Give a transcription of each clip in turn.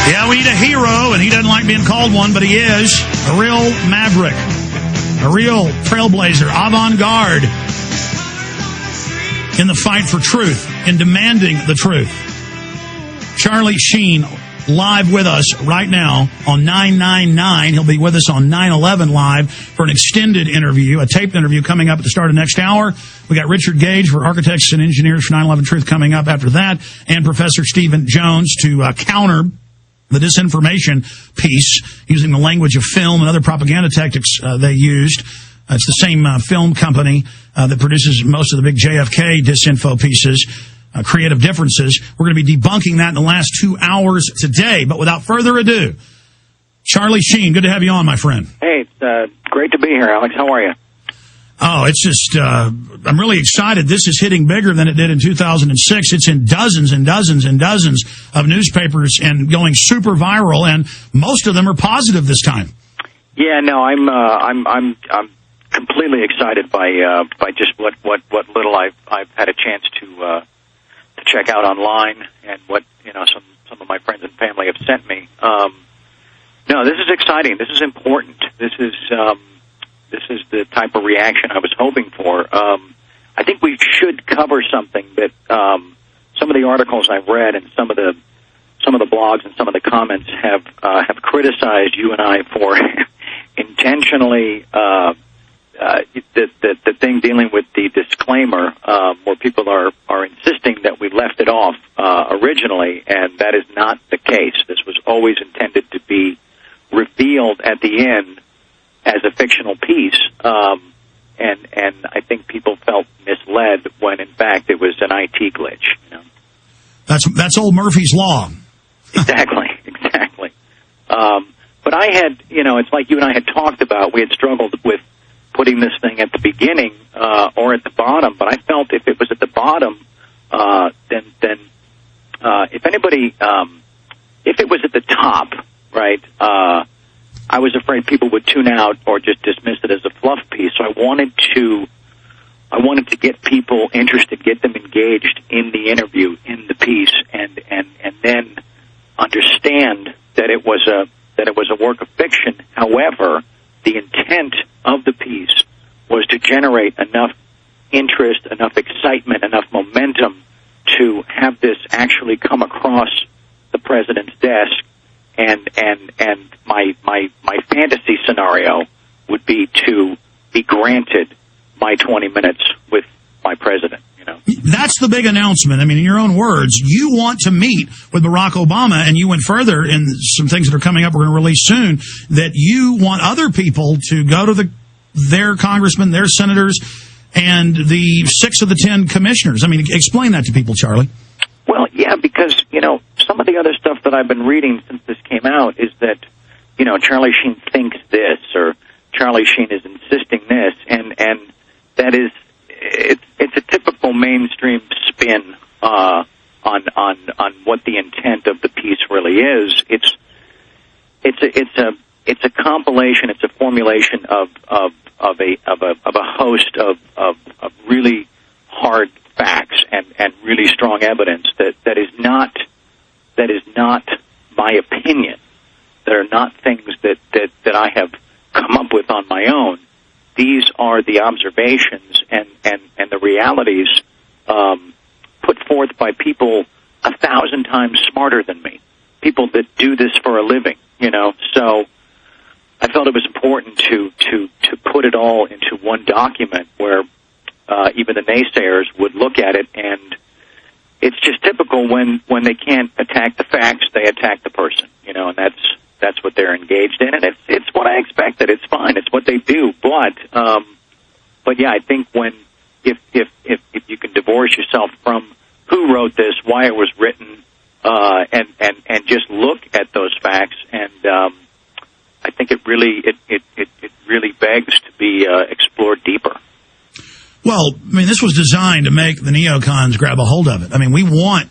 Yeah, we need a hero, and he doesn't like being called one, but he is a real maverick, a real trailblazer, avant-garde in the fight for truth, in demanding the truth. Charlie Sheen, live with us right now on 999. He'll be with us on 911 Live for an extended interview, a taped interview coming up at the start of next hour. We got Richard Gage for Architects and Engineers for 9/11 Truth coming up after that, and Professor Stephen Jones to counter the disinformation piece using the language of film and other propaganda tactics they used. It's the same film company that produces most of the big JFK disinfo pieces. Creative Differences. We're going to be debunking that in the last 2 hours today. But without further ado, Charlie Sheen, good to have you on, my friend. Hey, it's great to be here, Alex. How are you? Oh, it's just, I'm really excited. This is hitting bigger than it did in 2006. It's in dozens and dozens and dozens of newspapers and going super viral, and most of them are positive this time. Yeah, no, I'm completely excited by just what little I've had a chance to check out online, and what some of my friends and family have sent me. No, this is exciting. This is important. This is the type of reaction I was hoping for. I think we should cover something that some of the articles I've read and some of the blogs and some of the comments have criticized you and I for intentionally the thing dealing with the disclaimer, where people are insisting that we left it off originally, and that is not the case. This was always intended to be revealed at the end as a fictional piece, and I think people felt misled when in fact it was an IT glitch. That's old Murphy's Law. Exactly. But I had, it's like you and I had talked about. We had struggled with putting this thing at the beginning or at the bottom, but I felt if it was at the bottom, then if anybody, if it was at the top, right, I was afraid people would tune out or just dismiss it as a fluff piece. So I wanted to get people interested, get them engaged in the interview, in the piece, and then understand that it was a work of fiction. However, the intent of the piece was to generate enough interest, enough excitement, enough momentum to have this actually come across the president's desk, and my fantasy scenario would be to be granted my 20 minutes with my president. That's the big announcement. I mean, in your own words, you want to meet with Barack Obama, and you went further in some things that are coming up we're going to release soon, that you want other people to go to their congressmen, their senators, and the 6 of the 10 commissioners. I mean, explain that to people, Charlie. Well, yeah, because, some of the other stuff that I've been reading since this came out is that, Charlie Sheen thinks this, or Charlie Sheen is insisting this, and that is, it's a typical mainstream spin on what the intent of the piece really is. It's a compilation. It's a formulation of a host of really hard facts and really strong evidence that is not my opinion. That are not things that I have come up with on my own. These are the observations and the realities put forth by people 1,000 times smarter than me, people that do this for a living, So I felt it was important to put it all into one document where even the naysayers would look at it, and it's just typical when they can't attack the facts, they attack the person, and that's what they're engaged in, and it's what I expected. It's fine. It's what they do. But yeah, I think if you can divorce yourself from who wrote this, why it was written, and just look at those facts, and I think it really begs to be explored deeper. Well, I mean, this was designed to make the neocons grab a hold of it. I mean, we want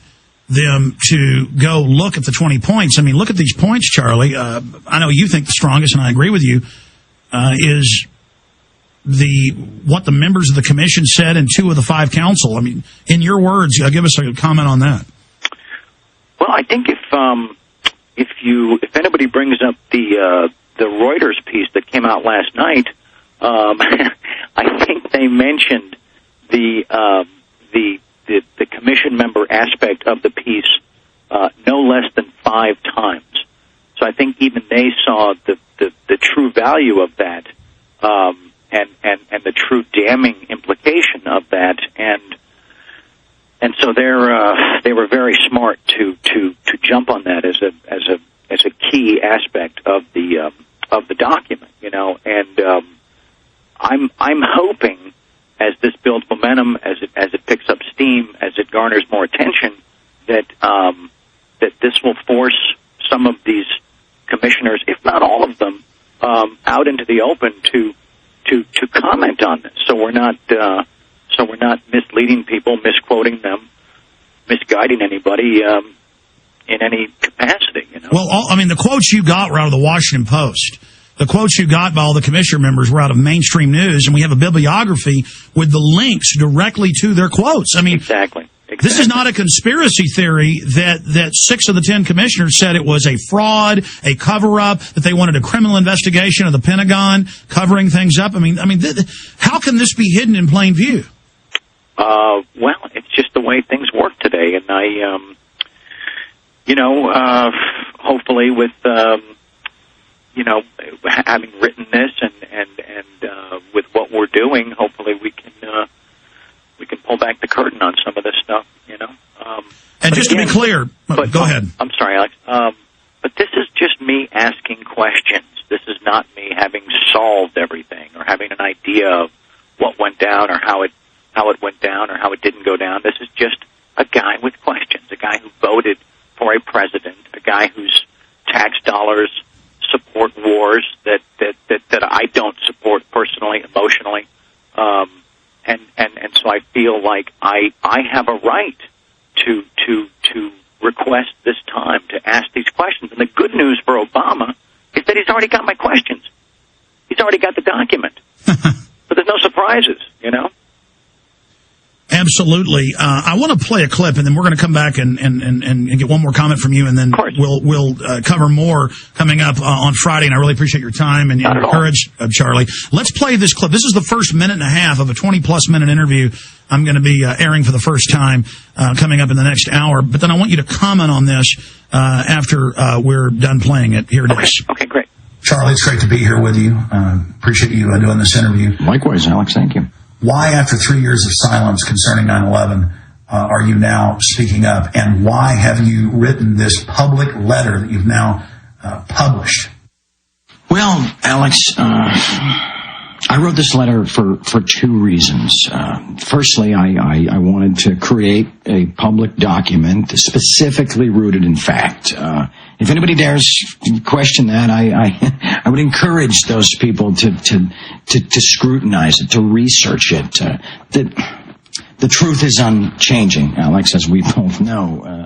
them to go look at the 20 points. I mean, look at these points, Charlie. I know you think the strongest, and I agree with you, is what the members of the commission said and 2 of the 5 council. I mean, in your words, give us a comment on that. Well, I think if anybody brings up the Reuters piece that came out last night, I think they mentioned the commission member aspect of the piece no less than 5 times. So I think even they saw the true value of that, and the true damning implication of that, and so they were very smart to jump on that as a key aspect of the document, and I'm hoping, as this builds momentum, as it picks up steam, as it garners more attention, that this will force some of these commissioners, if not all of them, out into the open to comment on this. So we're not misleading people, misquoting them, misguiding anybody in any capacity. Well, the quotes you got were out of the Washington Post. The quotes you got by all the commissioner members were out of mainstream news, and we have a bibliography with the links directly to their quotes. Exactly. This is not a conspiracy theory that 6 of the 10 commissioners said it was a fraud, a cover-up, that they wanted a criminal investigation of the Pentagon covering things up. How can this be hidden in plain view? Well, it's just the way things work today, and hopefully with having written this and with what we're doing, hopefully we can pull back the curtain on some of this stuff, And just to be clear, go ahead. I'm sorry, Alex. But this is just me asking questions. This is not me having solved everything or having an idea of what went down or how it went down or how it didn't go down. This is just a guy with questions, a guy who voted for a president, a guy whose tax dollars support wars that I don't support personally, emotionally. And so I feel like I have a right to request this time to ask these questions. And the good news for Obama is that he's already got my questions. He's already got the document. So there's no surprises, Absolutely. I want to play a clip, and then we're going to come back and get one more comment from you, and then we'll cover more coming up on Friday. And I really appreciate your time and your courage, Charlie. Let's play this clip. This is the first minute and a half of a 20-plus minute interview I'm going to be airing for the first time coming up in the next hour. But then I want you to comment on this after we're done playing it. Here it is. Okay, great. Charlie, it's great to be here with you. Appreciate you doing this interview. Likewise, Alex. Thank you. Why, after 3 years of silence concerning 9/11, are you now speaking up? And why have you written this public letter that you've now published? Well, Alex, I wrote this letter for 2 reasons. Firstly, I wanted to create a public document specifically rooted in fact. If anybody dares question that, I would encourage those people to scrutinize it, to research it. The truth is unchanging, Alex, as we both know.